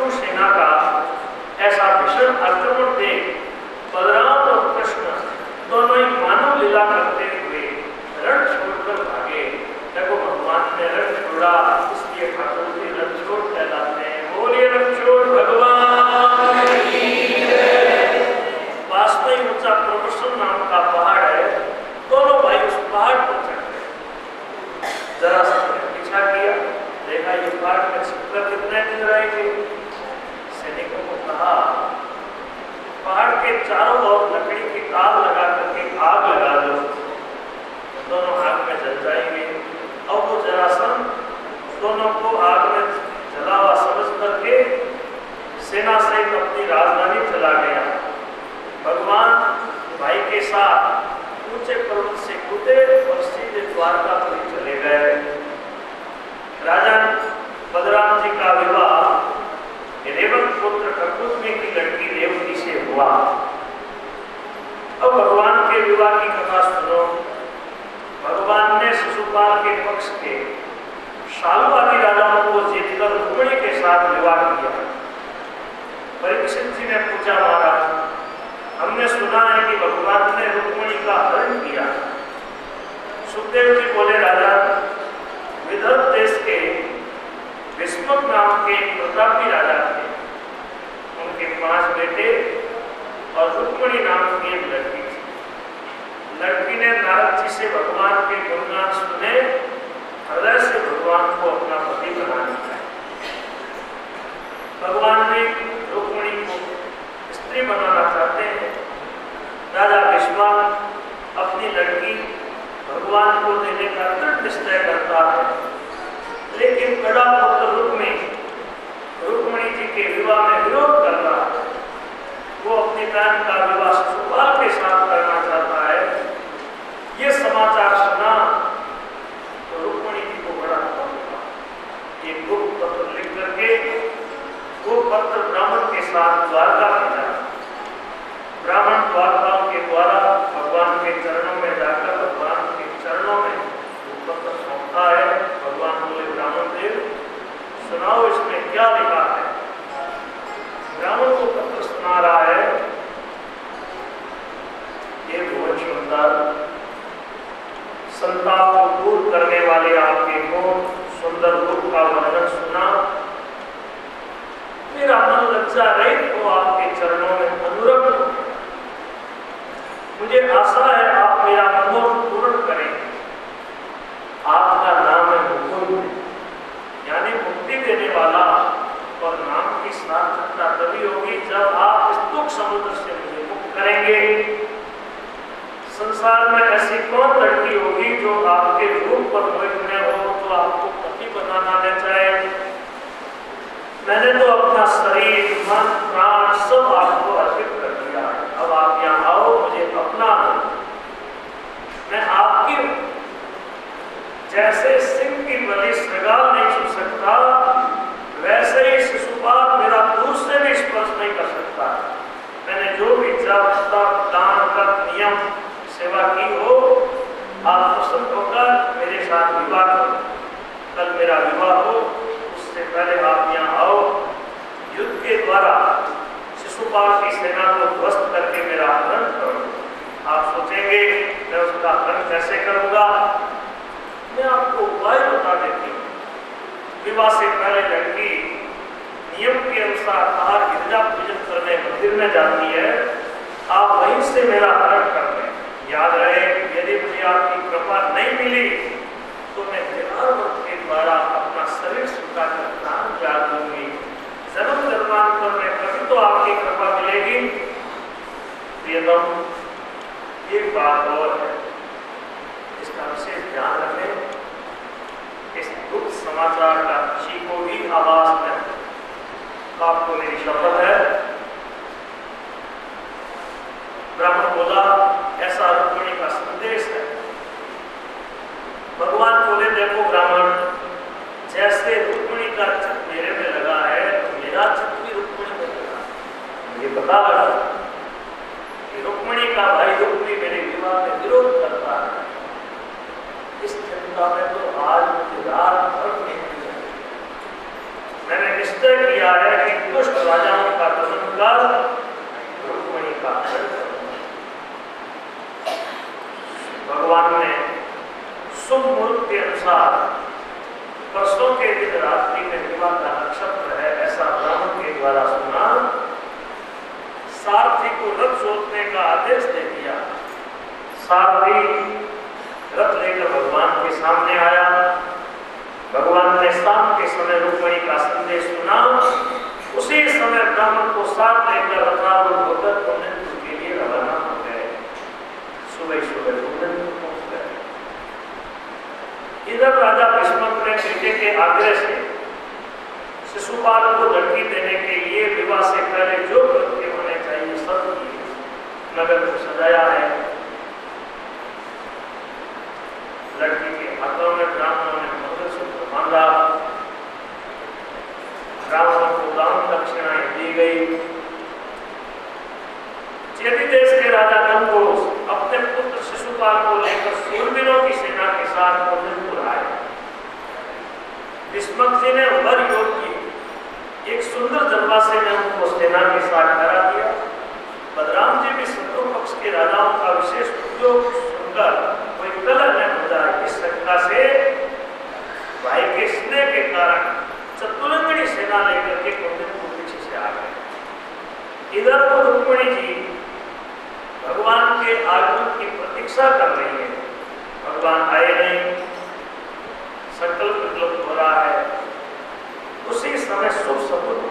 शत्रु सेना का ऐसा भीषण आक्रमण देख बलराम और कृष्ण दोनों ही मानव लीला करते हुए रण छोड़कर भागे। देखो भगवान ने रण छोड़ा, इसलिए ठाकुर जी रण छोड़ कहलाते हैं। बोलिए रण छोड़ भगवान की जय। पास में ही ऊंचा प्रभुषण नाम का पहाड़ है, दोनों भाई उस पहाड़ पर चढ़ गए। जरा सा पीछा किया, देखा ये पहाड़ में छिपकर कितने दिन रहेंगे। सैनिकों को कहा पहाड़ के चारों ओर लकड़ी की तार लगा करके आग लगा दो, दोनों आग में जल जाएंगे। और वो जरासंध दोनों को आग में जला हुआ समझ करके सेना सहित अपनी राजधानी चला गया। भगवान भाई के साथ ऊंचे पर्वत से कूदे और सीधे द्वारकापुरी चले गए। राजा बलराम जी का विवाह रेवत पुत्र ककुत्मी की लड़की रेवती से हुआ। अब भगवान के विवाह की कथा सुनो। भगवान ने शिशुपाल के पक्ष के शालवादी राजाओं को जीतकर रुक्मिणी के साथ विवाह किया। परीक्षित जी ने पूछा महाराज, हमने सुना है कि भगवान ने रुक्मिणी का हरण किया। सुखदेव जी बोले राजा, विदर्भ देश के विष्णुक नाम के प्रतापी राजा थे, उनके 5 बेटे और रुक्मिणी नाम की एक लड़की थी। लड़की ने नारद जी से भगवान के गुणगान सुने, हृदय से भगवान को अपना पति बना लिया। भगवान ने रुक्मिणी को स्त्री बनाना चाहते हैं। राजा भीष्मा अपनी लड़की भगवान को देने का दृढ़ निश्चय करता है, लेकिन बड़ा पुत्र रुक्मिणी जी के विवाह में विरोध कर रहा है। वो अपनी बहन का विवाह शिशुपाल के साथ करना चाहता है। ये समाचार सुना तो रुक्मिणी जी को बड़ा दुख हुआ। एक गुप्त पत्र लिख करके वो पत्र ब्राह्मण के साथ द्वारका भेजा। ब्राह्मण द्वारपाल के द्वारा भगवान के चरणों में जाकर भगवान के चरणों में वो पत्र सौंपता है। भगवान बोले, ब्राह्मण देव सुनाओ इसमें क्या लिखा है। ब्राह्मण को पत्र सुना रहा है। ये बहुत सुंदर, संताप को दूर करने वाले आपके गुण सुंदर रूप का वर्णन सुना। मेरा मन लज्जा रहित हो आपके चरणों में अनुरक्त हो। मुझे आशा है आप मेरा मनोरथ पूर्ण करेंगे। आपका नाम है मुकुंद, यानी मुक्ति देने वाला, और नाम की सार्थकता तभी होगी जब आप इस दुख समुद्र से मुझे मुक्त करेंगे। संसार में ऐसी कौन लड़की होगी जो आपके रूप पर मोहित न हो, तो आपको पति बनाना न चाहे। मैंने तो अपना शरीर, मन, प्राण सब आपको अर्पित कर दिया। अब आप यहाँ आओ, मुझे अपना दो। मैं आपकी जैसे सिंह की बलि श्रृंगार नहीं छू सकता, वैसे ही शिशुपाल मेरा दूर से भी स्पर्श नहीं कर सकता। मैंने जो भी जप, तप, दान, व्रत, नियम, सेवा की हो, आप प्रसन्न होकर मेरे साथ विवाह करो। कल मेरा विवाह हो, उससे पहले आप यहाँ आओ। युद्ध के द्वारा शिशुपाल की सेना को ध्वस्त करके मेरा हरण करो। आप सोचेंगे मैं उसका हरण कैसे करूंगा। मैं आपको उपाय बता देती हूँ। विवाह से पहले लड़की नियम के अनुसार आहार गिरजा पूजन करने मंदिर में जाती है। आप वहीं से मेरा हरण कर लें। याद रहे, यदि मुझे आपकी कृपा नहीं मिली तो मैं विरार व्रत के द्वारा अपना शरीर स्वीकार कर प्राण त्याग दूंगी। जन्म जन्मांतर में कभी तो आपकी कृपा मिलेगी। प्रियतम, एक बात और है, इसका विशेष ध्यान रखें। इस दुख समाचार का किसी को भी आवाज न, आपको मेरी शपथ है। ब्राह्मण बोला, ऐसा रुक्मिणी का संदेश है। भगवान बोले, देखो ब्राह्मण, जैसे रुक्मिणी का चित्त मेरे में लगा है, तो मेरा चित्त भी रुक्मिणी में लगा। मुझे पता लगा कि रुक्मिणी का भाई रुक्मी मेरे विवाह में विरोध करता है। इस चिंता में तो आज मुझे रात भर नहीं हुई है। मैंने निश्चय किया है कि कुछ अनुसार परसों के दिन रात्रि में विवाह का नक्षत्र है, ऐसा ब्राह्मण के द्वारा सुना। सारथी को रथ जोतने का आदेश दे दिया। सारथी रथ लेकर भगवान के सामने आया। भगवान ने शाम के समय रुक्मिणी का संदेश सुना। उसी समय ब्राह्मण को साथ लेकर रथारूढ़ होकर कुंदनपुर के लिए रवाना हो गए। सुबह सुबह कुंदनपुर पहुंच गए। इधर राजा भीष्मक ने बेटे के आग्रह से शिशुपाल को लड़की देने के लिए विवाह से पहले जो कृत्य होने चाहिए सब किए। नगर को सजाया है। लड़की के हाथों में ब्राह्मणों ने मंगलसूत्र बांधा। ब्राह्मणों को दान दक्षिणाएं दी गई। चेदी देश के राजा कंबोज अपने पुत्र शिशुपाल को लेकर शूरवीरों की सेना के साथ कुंदनपुर आए। भीष्मक जी ने वर योग की एक सुंदर जनवासे में उनको सेना के साथ करा दिया। बलराम जी भी शत्रु पक्ष के राजाओं का विशेष उपयोग सुनकर कोई कलह न हो जाए इस शंका से भाई के स्नेह के कारण चतुरंगणी सेना लेकर के कुंदनपुर पीछे से आ गए। इधर को रुक्मिणी जी भगवान के आगमन की प्रतीक्षा कर रही है। भगवान आए नहीं, संकल्प विकल्प हो रहा है। उसी समय शुभ समुद्र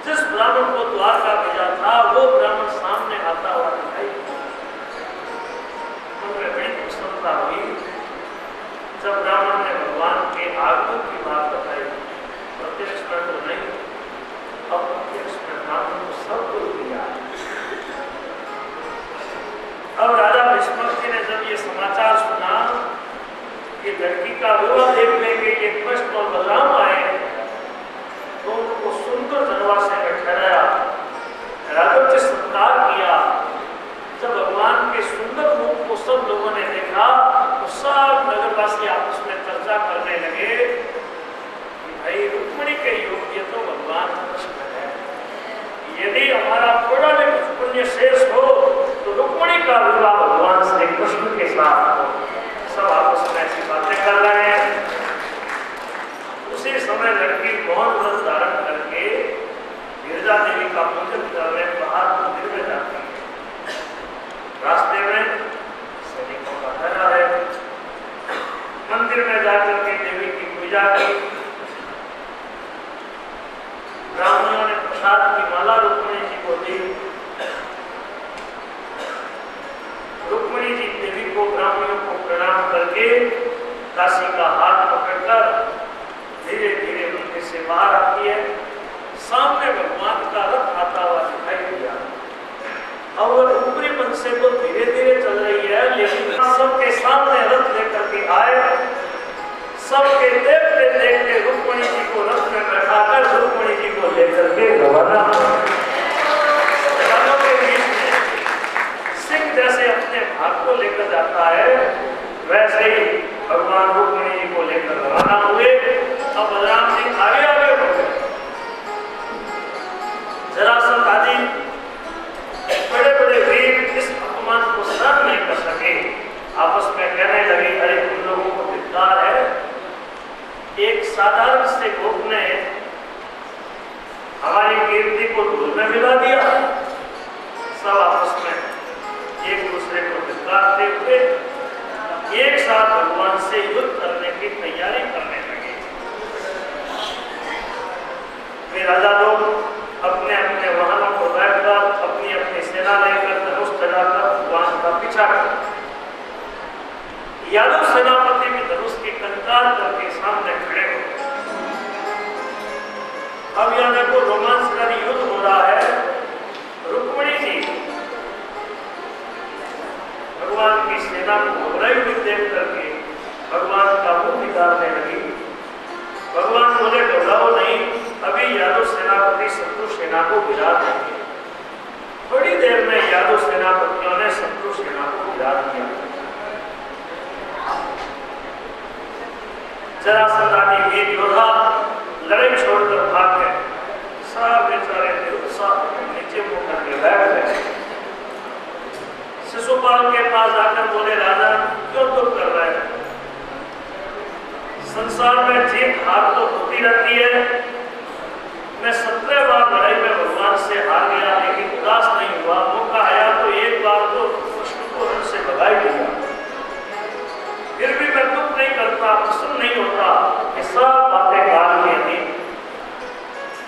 जिस ब्राह्मण को द्वार का भेजा था वो ब्राह्मण सामने आता हुआ दिखाई। उनमें बड़ी प्रसन्नता हुई जब ब्राह्मण ने भगवान के आगमन की बात बताई। प्रत्यक्ष में तो नहीं, अप्रत्यक्ष में ब्राह्मण को सब कुछ दिया। अब राजा भीष्मक जी ने जब ये समाचार सुना कि लड़की का विवाह देखने के लिए कृष्ण और बलराम आए तो उनको सुंदर जनवासे में ठहराया, राजोचित सत्कार किया। जब भगवान के सुंदर मुख को सब लोगों ने देखा तो सब नगरवासी आपस में चर्चा करने लगे कि भाई रुक्मिणी के योग्य तो भगवान कृष्ण है। यदि हमारा थोड़ा भी कुछ पुण्य शेष हो तो रुक्मिणी का विवाह भगवान श्री कृष्ण के साथ हो। सब आपस में ऐसी बातें कर रहे हैं। उसी समय लड़की मौन व्रत धारण करके गिरजा देवी का पूजन करने बाहर मंदिर में जाती है। रास्ते में सैनिकों का पहरा है। मंदिर में जाकर के देवी की पूजा की। ब्राह्मणों ने प्रसाद की माला रुक्मिणी जी को दी। रुक्मिणी जी देवी को ब्राह्मणों को प्रणाम करके काशी का हाथ पकड़कर धीरे धीरे मंदिर से बाहर आती है। सामने भगवान का रथ आता हुआ दिखाई दिया और ऊपरी मन से तो धीरे धीरे चल रही है, लेकिन सबके सामने रथ लेकर के आए। सबके देखते देखते रुक्मिणी जी को रथ में बैठाकर रुक्मिणी जी को लेकर के रवाना। सिंह जैसे अपने भाग को लेकर जाता है वैसे ही भगवान रुक्मिणी जी को लेकर रवाना हुए। अब बलराम जी आगे आगे बढ़ गए। जरासंध आदि बड़े बड़े वीर इस अपमान को सहन नहीं कर सके। आपस में कहने लगे, अरे तुम लोगों को धिक्कार है। एक साधारण से गोप ने हमारी कीर्ति को धूल में मिला दिया। सब आपस में एक दूसरे को धिक्कारते हुए एक साथ भगवान से युद्ध करने की तैयारी करने लगे। वे राजा लोग अपने अपने वाहनों पर बैठकर अपनी अपनी सेना लेकर धनुष चढ़ाकर भगवान का पीछा कर। यादव सेनापति भी धनुष की टंकार करके सामने खड़े हो। अब यहाँ देखो रोमांचकारी युद्ध हो रहा है। रुक्मिणी जी भगवान की सेना को घबराई हुई देख करके भगवान का मुंह निकालने लगी। भगवान बोले, घबराओ नहीं, अभी यादव सेनापति शत्रु सेना को गिरा देंगे। थोड़ी देर में यादव सेनापतियों ने शत्रु सेना को गिरा दिया। जरासंध आदि वीर योद्धा लड़ाई छोड़कर भाग गए। सब बेचारे निरुत्साह नीचे मुंह करके बैठ गए। शिशुपाल के पास आकर बोले, राजा क्यों दुख कर रहे हैं? संसार में जीत हार तो होती रहती है। मैं 17 बार लड़ाई में भगवान से हार गया, लेकिन उदास नहीं हुआ। मौका आया तो एक बार तो कृष्ण को उनसे भगा ही दिया। फिर भी मैं दुख नहीं करता, प्रसन्न नहीं होता कि सब बातें काल की थी।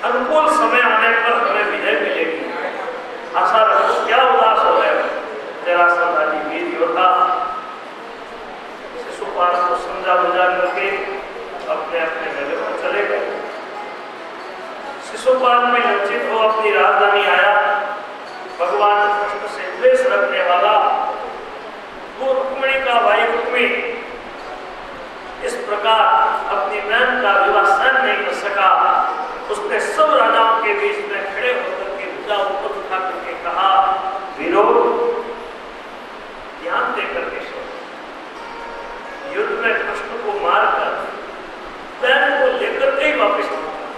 अनुकूल समय आने पर हमें विजय मिलेगी। आशा रखो। क्या उदास हो गए जरासंध आदि वीर योद्धा शिशुपाल को समझा बुझा करके अपने अपने नगर में चले गए। शिशुपाल में लज्जित हो अपनी राजधानी आया। भगवान कृष्ण से द्वेष रखने वाला वो रुक्मिणी का भाई रुक्मी इस प्रकार अपनी बहन का विवाह सहन नहीं कर सका। उसने सब राजाओं के बीच में खड़े होकर के भुजा ऊपर उठा करके कहा, वीरो ध्यान देकर के सुनो, युद्ध में कृष्ण को मारकर बहन को लेकर के ही वापस आऊंगा।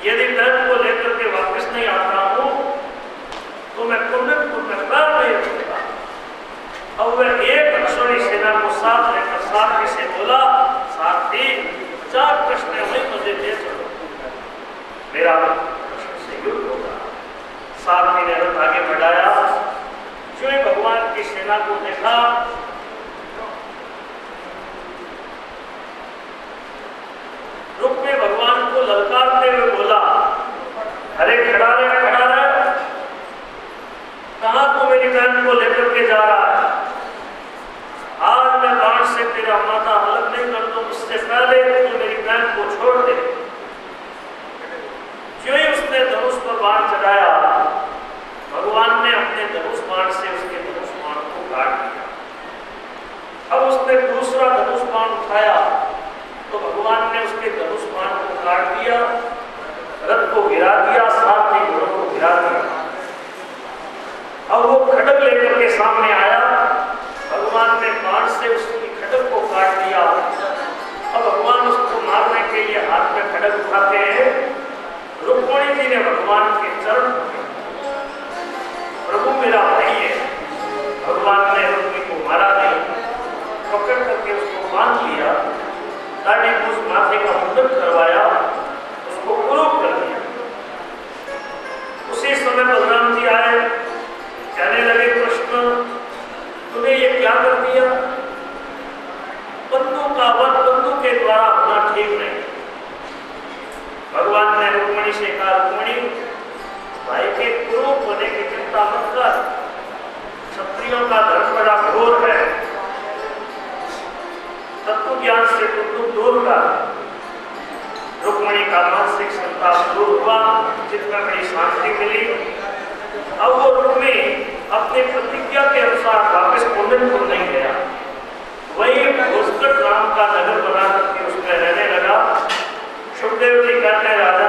यदि बहन को लेकर के वापस नहीं आता हूं तो मैं कुंडलपुर में पैर नहीं रखूंगा। अब वह एक अक्षौणी सेना को साथ लेकर सारथी से बोला, सारथी 4 कृष्ण वही मुझे दे चलो, मेरा कृष्ण से युद्ध होगा। सारथी ने रथ आगे बढ़ाया। जो ही भगवान की सेना को देखा, रुक्मी भगवान को ललकारते हुए बोला, अरे खड़ा रहे, खड़ा रहे, कहां तू मेरी बहन को लेकर के जा रहा है? आज मैं बाण से तेरा माथा अलग नहीं कर दूं, उससे पहले तू मेरी बहन को छोड़ दे। जो ही उसने धनुष पर बाण चढ़ाया, भगवान ने अपने धनुष बाण से उसके धनुष बाण को काट दिया। अब उसने दूसरा धनुष बाण उठाया तो भगवान ने उसके धनुष बाण को काट दिया, रथ को गिरा दिया, साथ ही घोड़ों को गिरा दिया। अब वो खड्ग लेकर के सामने आया। भगवान ने बाण से उसकी खड्ग को काट दिया। अब भगवान उसको मारने के लिए हाथ में खड्ग उठाते हैं। रुक्मिणी जी ने भगवान के चरण पकड़े, प्रभु मेरा भाई है। भगवान ने रुक्मिणी को मारा नहीं, पकड़ करके उसको बांध लिया, दाढ़ी मूछ माथे का मुंडन करवाया, उसको कुरूप कर दिया। उसी समय बलराम जी आए, कहने लगे, कृष्ण तूने ये क्या कर दिया? बंधु का वध बंधु के द्वारा होना ठीक नहीं। भगवान ने रुक्मिणी से कहा, रुक्मिणी भाई के कुरूप होने की चिंता मत कर, क्षत्रियों का धर्म बड़ा घोर है, तत्व ज्ञान से तुम दूर कर। रुक्मिणी का मानसिक संताप दूर हुआ, जिसमें बड़ी शांति मिली। अब वो रुक्मिणी अपनी प्रतिज्ञा के अनुसार वापस कुंडलपुर नहीं गया, वही घोषगढ़ नाम का नगर बना करके उसमें रहने लगा। सुखदेव जी कहते हैं, राजा